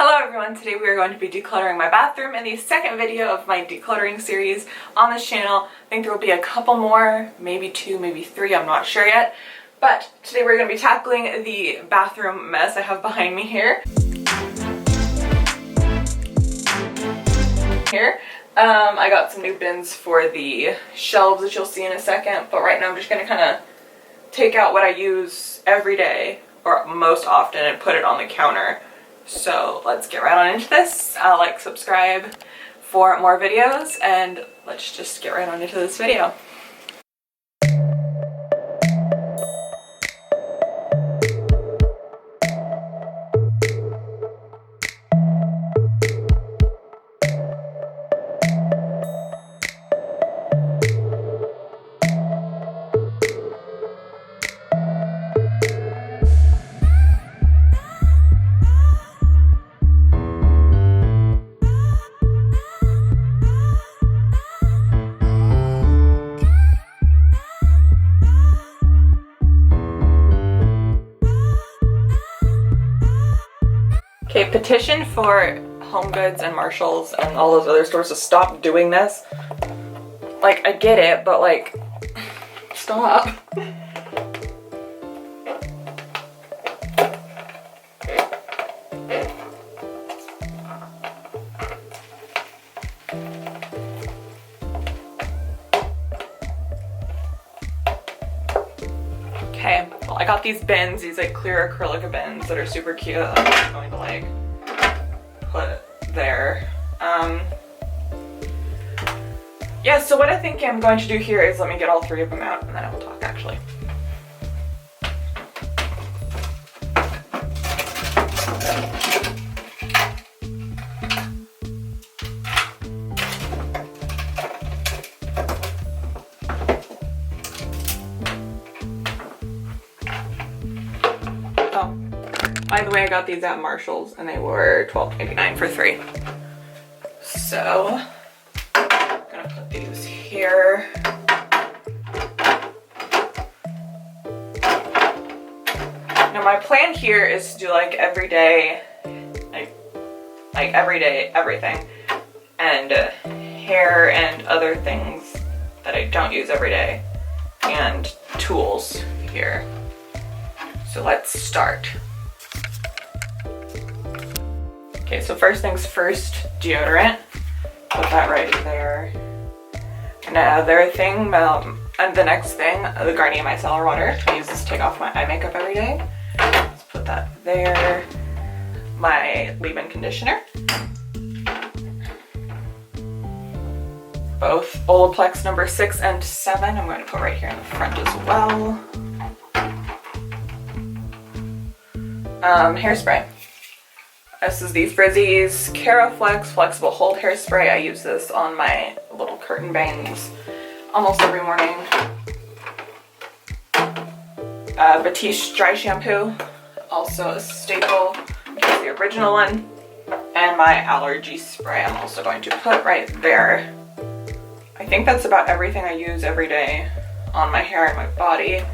Hello everyone, today we are going to be decluttering my bathroom in the second video of my decluttering series on this channel. I think there will be a couple more, maybe two, maybe three, I'm not sure yet. But today we're going to be tackling the bathroom mess I have behind me here. I got some new bins for the shelves that you'll see in a second, but right now I'm just going to kind of take out what I use every day or most often and put it on the counter. So let's get right on into this. Like, subscribe for more videos, and let's just get right on into this video. Okay, petition for Home Goods and Marshalls and all those other stores to stop doing this. Like, I get it, but like, stop. Okay, well, I got these bins, these like clear acrylic bins that are super cute that I'm just going to like put there. Yeah, so what I think I'm going to do here is let me get all three of them out and then I will talk actually. By the way, I got these at Marshalls and they were $12.99 for three. So, I'm gonna put these here. Now my plan here is to do like everyday, like everyday everything. And hair and other things that I don't use every day. And tools here. So let's start. Okay, so first things first, deodorant. Put that right there. Another thing, and the next thing, the Garnier Micellar water. I use this to take off my eye makeup every day. Let's put that there. My leave-in conditioner. Both Olaplex number 6 and 7. I'm going to put right here in the front as well. Hairspray. This is the Frizzies Caraflex Flexible Hold Hairspray. I use this on my little curtain bangs almost every morning. Batiste Dry Shampoo, also a staple. Here's the original one. And my allergy spray I'm also going to put right there. I think that's about everything I use every day on my hair and my body.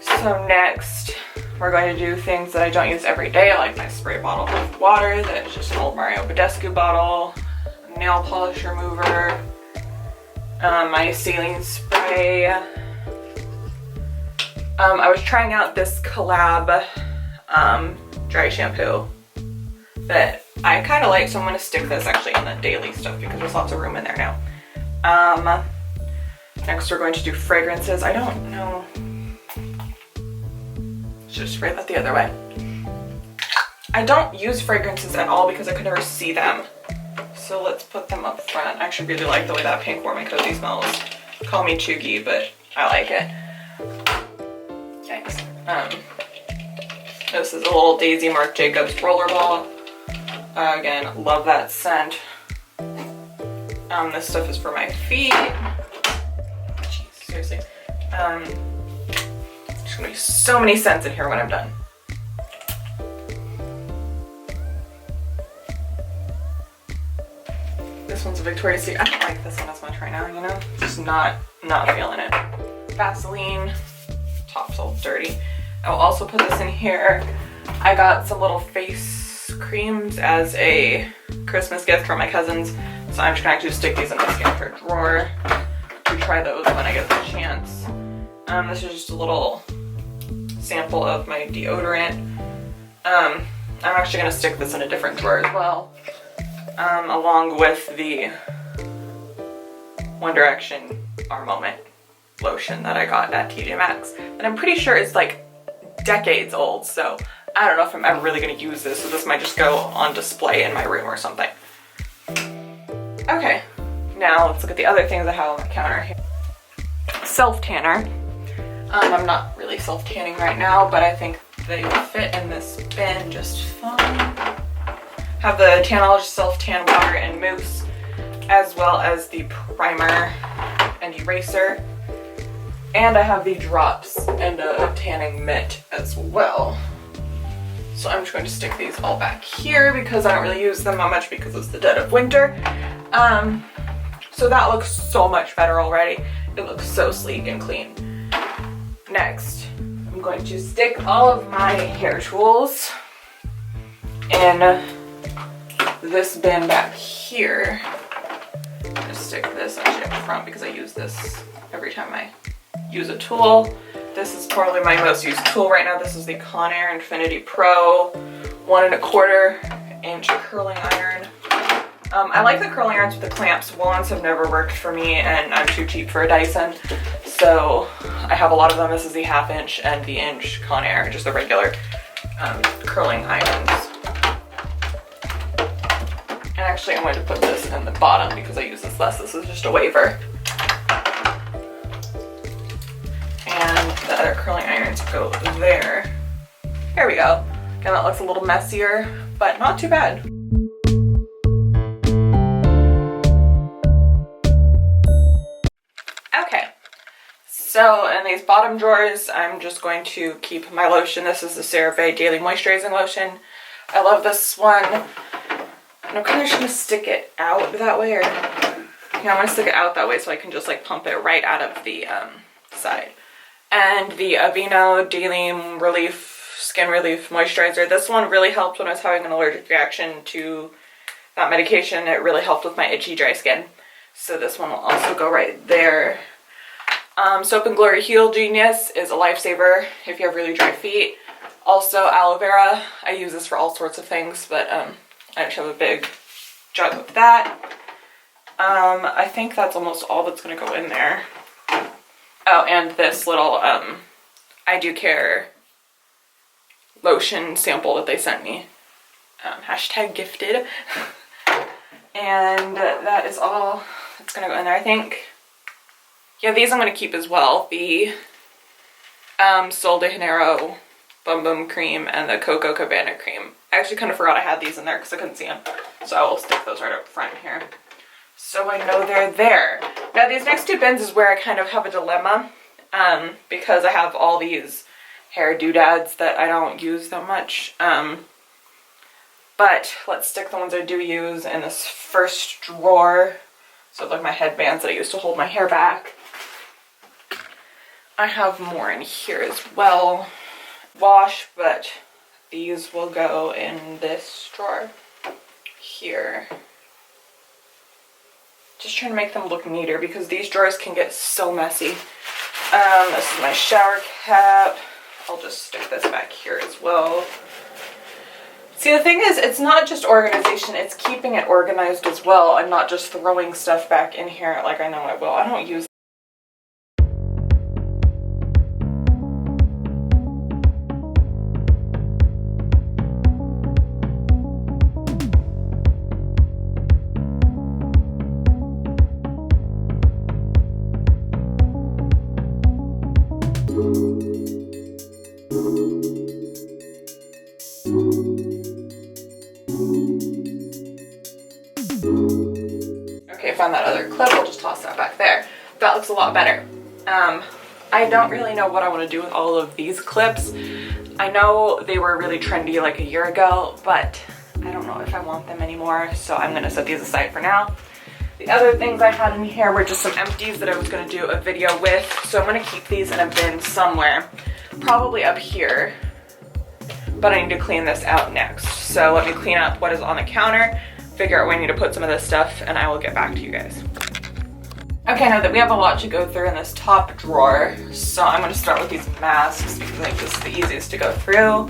So next, we're going to do things that I don't use every day, like my spray bottle of water that is just an old Mario Badescu bottle, nail polish remover, my saline spray. I was trying out this collab dry shampoo that I kind of like, so I'm going to stick this actually in the daily stuff because there's lots of room in there now. Next we're going to do fragrances. I don't know. Just spray that the other way. I don't use fragrances at all because I could never see them. So let's put them up front. I actually really like the way that pink Warm and Cozy smells. Call me chuggy, but I like it. Thanks. This is a little Daisy Marc Jacobs rollerball. Again, love that scent. This stuff is for my feet. Jeez, seriously. There's gonna be so many scents in here when I'm done. This one's a Victoria's Secret. I don't like this one as much right now, you know? Just not feeling it. Vaseline. Top's all dirty. I will also put this in here. I got some little face creams as a Christmas gift from my cousins. So I'm just gonna actually stick these in my skincare drawer to try those when I get the chance. This is just a little sample of my deodorant. I'm actually gonna stick this in a different drawer as well, along with the One Direction Our Moment lotion that I got at TJ Maxx. And I'm pretty sure it's like decades old, so I don't know if I'm ever really gonna use this, so this might just go on display in my room or something. Okay, now let's look at the other things I have on my counter here. Self-tanner. I'm not really self-tanning right now, but I think they fit in this bin just fine. Have the Tanology self-tan water and mousse, as well as the primer and eraser. And I have the drops and a tanning mitt as well. So I'm just going to stick these all back here because I don't really use them that much because it's the dead of winter. So that looks so much better already. It looks so sleek and clean. Next, I'm going to stick all of my hair tools in this bin back here. I'm gonna stick this actually up front because I use this every time I use a tool. This is probably my most used tool right now. This is the Conair Infinity Pro 1 1/4 inch curling iron. I like the curling irons with the clamps. Wands have never worked for me and I'm too cheap for a Dyson. So I have a lot of them. This is the 1/2 inch and the inch Conair, just the regular curling irons. And actually I'm going to put this in the bottom because I use this less. This is just a waiver. And the other curling irons go there. There we go. Again, that looks a little messier, but not too bad. Okay, so in these bottom drawers, I'm just going to keep my lotion. This is the CeraVe Daily Moisturizing Lotion. I love this one. And I'm kind of just gonna stick it out that way, or yeah, I'm gonna stick it out that way so I can just like pump it right out of the side. And the Aveeno Daily Relief Skin Relief Moisturizer. This one really helped when I was having an allergic reaction to that medication. It really helped with my itchy, dry skin. So this one will also go right there. Soap and Glory Heal Genius is a lifesaver if you have really dry feet. Also aloe vera. I use this for all sorts of things, but I just have a big jug of that. I think that's almost all that's going to go in there. Oh, and this little I Do Care lotion sample that they sent me. Hashtag gifted. And that is all that's going to go in there, I think. Yeah, these I'm going to keep as well. The Sol de Janeiro Bum Bum Cream and the Coco Cabana Cream. I actually kind of forgot I had these in there because I couldn't see them. So I will stick those right up front here, so I know they're there. Now these next two bins is where I kind of have a dilemma because I have all these hair doodads that I don't use that much. But let's stick the ones I do use in this first drawer. So like my headbands that I used to hold my hair back. I have more in here as well. Wash, but these will go in this drawer here. Just trying to make them look neater because these drawers can get so messy. This is my shower cap. I'll just stick this back here as well. See, the thing is, it's not just organization, it's keeping it organized as well and not just throwing stuff back in here like I know I will. I don't use Okay, found that other clip. I'll just toss that back there. That looks a lot better. I don't really know what I want to do with all of these clips. I know they were really trendy like a year ago, but I don't know if I want them anymore, so I'm going to set these aside for now. The other things I had in here were just some empties that I was going to do a video with, so I'm going to keep these in a bin somewhere. Probably up here. but I need to clean this out next. So let me clean up what is on the counter, figure out where I need to put some of this stuff, and I will get back to you guys. Okay, now that we have a lot to go through in this top drawer, so I'm going to start with these masks because I think this is the easiest to go through.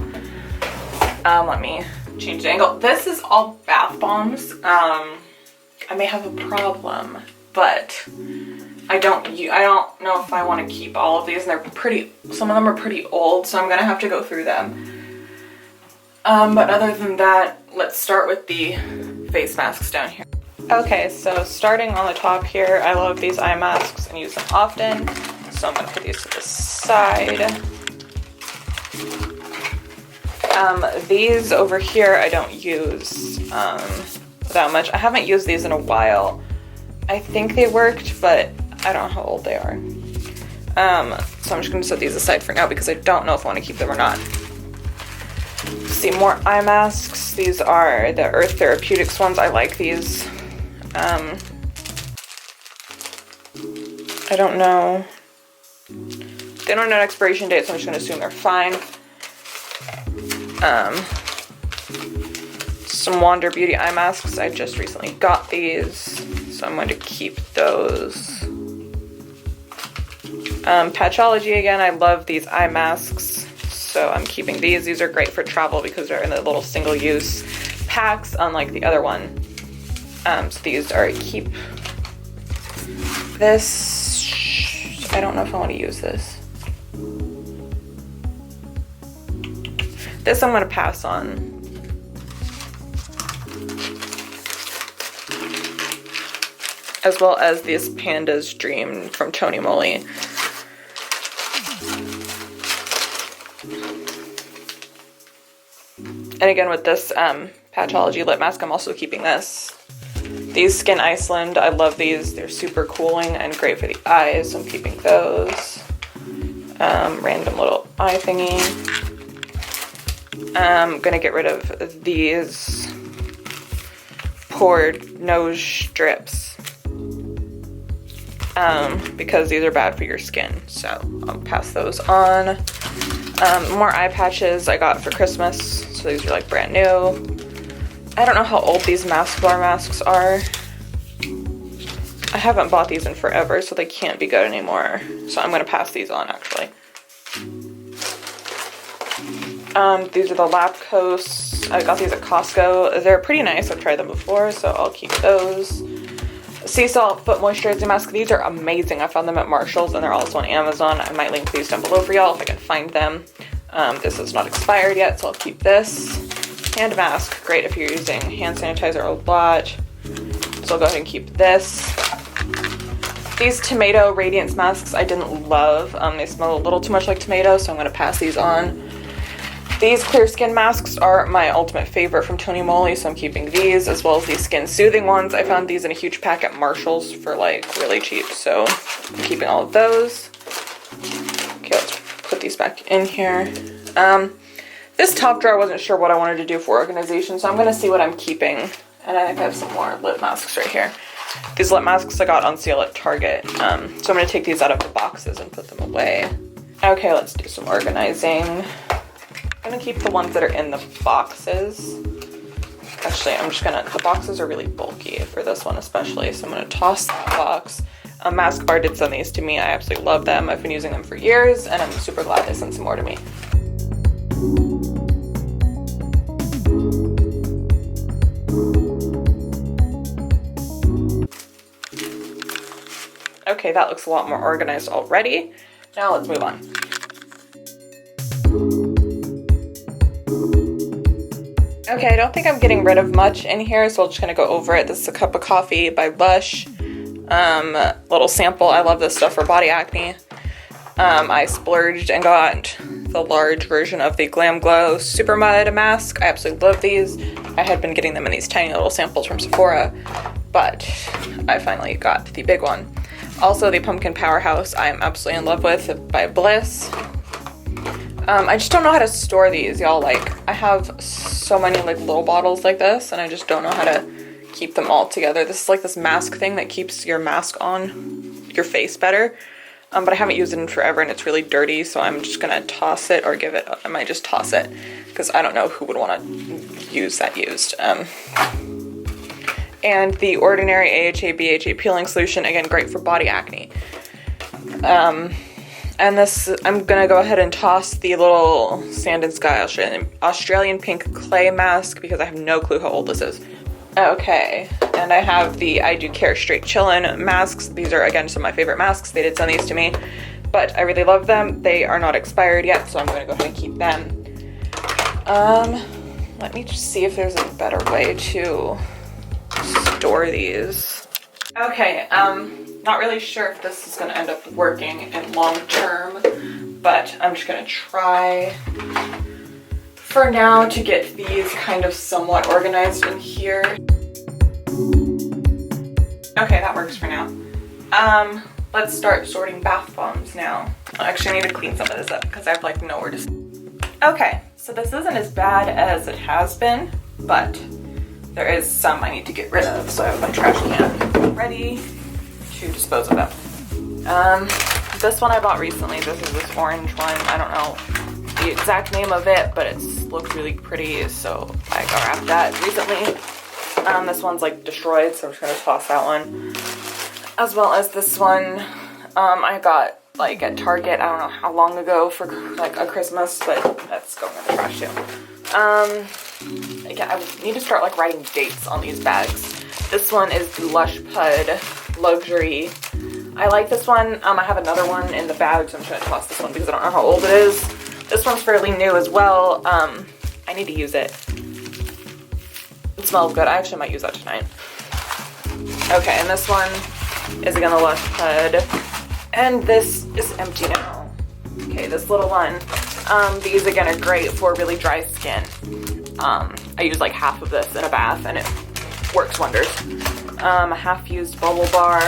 Let me change the angle. This is all bath bombs. I may have a problem, but I don't know if I want to keep all of these, and some of them are pretty old, so I'm going to have to go through them. But other than that, let's start with the face masks down here. Okay, so starting on the top here, I love these eye masks and use them often, so I'm going to put these to the side. These over here I don't use that much. I haven't used these in a while. I think they worked, but I don't know how old they are. So I'm just going to set these aside for now because I don't know if I want to keep them or not. See, more eye masks. These are the Earth Therapeutics ones. I like these. I don't know. They don't have an expiration date, so I'm just going to assume they're fine. Some Wander Beauty eye masks. I just recently got these, so I'm going to keep those. Patchology again. I love these eye masks, so I'm keeping these. These are great for travel because they're in the little single-use packs, unlike the other one. So these are keep. This, I don't know if I want to use this. This I'm going to pass on. As well as this Panda's Dream from Tony Moly. And again with this Patchology lip mask, I'm also keeping this. These Skin Iceland, I love these. They're super cooling and great for the eyes, so I'm keeping those. Random little eye thingy. I'm gonna get rid of these poured nose strips because these are bad for your skin, so I'll pass those on. More eye patches I got for Christmas, so these are like brand new. I don't know how old these Maskbar masks are. I haven't bought these in forever, so they can't be good anymore, so I'm gonna pass these on actually. These are the Lap Coasts. I got these at Costco. They're pretty nice. I've tried them before, so I'll keep those. Sea Salt Foot Moisturizing Mask. These are amazing. I found them at Marshall's, and they're also on Amazon. I might link these down below for y'all if I can find them. This is not expired yet, so I'll keep this. Hand mask. Great if you're using hand sanitizer a lot. So I'll go ahead and keep this. These Tomato Radiance masks I didn't love. They smell a little too much like tomato, so I'm going to pass these on. These clear skin masks are my ultimate favorite from Tony Moly, so I'm keeping these, as well as these skin soothing ones. I found these in a huge pack at Marshall's for like really cheap, so I'm keeping all of those. Okay, let's put these back in here. This top drawer I wasn't sure what I wanted to do for organization, so I'm going to see what I'm keeping. And I think I have some more lip masks right here. These lip masks I got on sale at Target, so I'm going to take these out of the boxes and put them away. Okay, let's do some organizing. I'm gonna keep the ones that are in the boxes. Actually, the boxes are really bulky for this one especially, so I'm gonna toss the box. Maskbar did send these to me. I absolutely love them. I've been using them for years, and I'm super glad they sent some more to me. Okay, that looks a lot more organized already. Now let's move on. Okay, I don't think I'm getting rid of much in here, so I'm just gonna go over it. This is a cup of coffee by Lush. Little sample. I love this stuff for body acne. I splurged and got the large version of the Glam Glow Super Mud mask. I absolutely love these. I had been getting them in these tiny little samples from Sephora, but I finally got the big one. Also, the Pumpkin Powerhouse I am absolutely in love with by Bliss. I just don't know how to store these, y'all. Like, I have so many like little bottles like this, and I just don't know how to keep them all together. This is like this mask thing that keeps your mask on your face better. But I haven't used it in forever, and it's really dirty, so I'm just gonna toss it or give it, I might just toss it. because I don't know who would want to use that used. And the Ordinary AHA BHA peeling solution, again, great for body acne. And this, I'm gonna go ahead and toss the little Sand and Sky Australian Pink Clay Mask because I have no clue how old this is. Okay, and I have the I Do Care Straight Chillin' masks. These are, again, some of my favorite masks. They did send these to me, but I really love them. They are not expired yet, so I'm gonna go ahead and keep them. Let me just see if there's a better way to store these. Okay, not really sure if this is gonna end up working in long term, but I'm just gonna try for now to get these kind of somewhat organized in here. Okay, that works for now. Let's start sorting bath bombs now. Actually, I need to clean some of this up because I have like nowhere to. Okay, so this isn't as bad as it has been, but there is some I need to get rid of. So I have my trash can ready to dispose of them. This one I bought recently. This is this orange one. I don't know the exact name of it, but it looks really pretty, so I grabbed that recently. This one's like destroyed, so I'm just gonna toss that one. As well as this one I got like at Target, I don't know how long ago for like a Christmas, but that's going in the trash too. Again, I need to start like writing dates on these bags. This one is the Lush Pud Luxury. I like this one. I have another one in the bag, so I'm just gonna toss this one because I don't know how old it is. This one's fairly new as well. I need to use it. It smells good. I actually might use that tonight. Okay, and this one is again the Lush Pud. And this is empty now. Okay, this little one. These again are great for really dry skin. I use like half of this in a bath and it works wonders. A half-used bubble bar.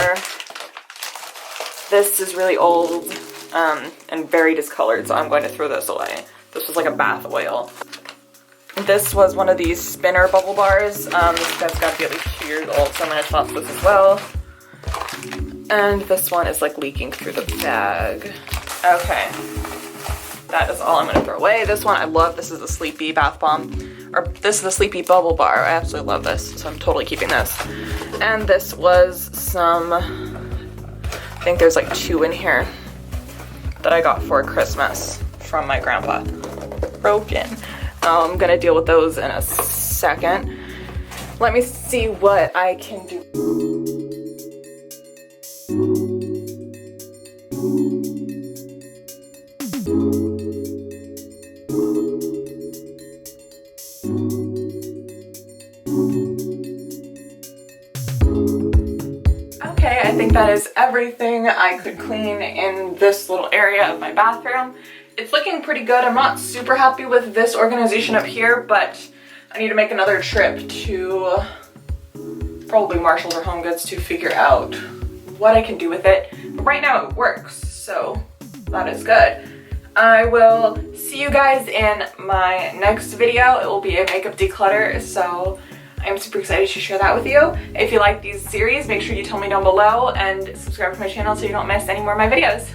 This is really old and very discolored, so I'm going to throw this away. This was like a bath oil. This was one of these spinner bubble bars. This guy's got to be at least 2 years old, so I'm going to toss this as well. And this one is like leaking through the bag. Okay, that is all I'm going to throw away. This one I love. This is a Sleepy bath bomb, or this is the Sleepy bubble bar. I absolutely love this, so I'm totally keeping this. And this was some, I think there's like 2 in here that I got for Christmas from my grandpa. Broken. I'm gonna deal with those in a second. Let me see what I can do. Okay, I think that is everything I could clean in this little area of my bathroom. It's looking pretty good. I'm not super happy with this organization up here, but I need to make another trip to probably Marshalls or Home Goods to figure out what I can do with it. But right now it works, so that is good. I will see you guys in my next video. It will be a makeup declutter, so I'm super excited to share that with you. If you like these series, make sure you tell me down below and subscribe to my channel so you don't miss any more of my videos.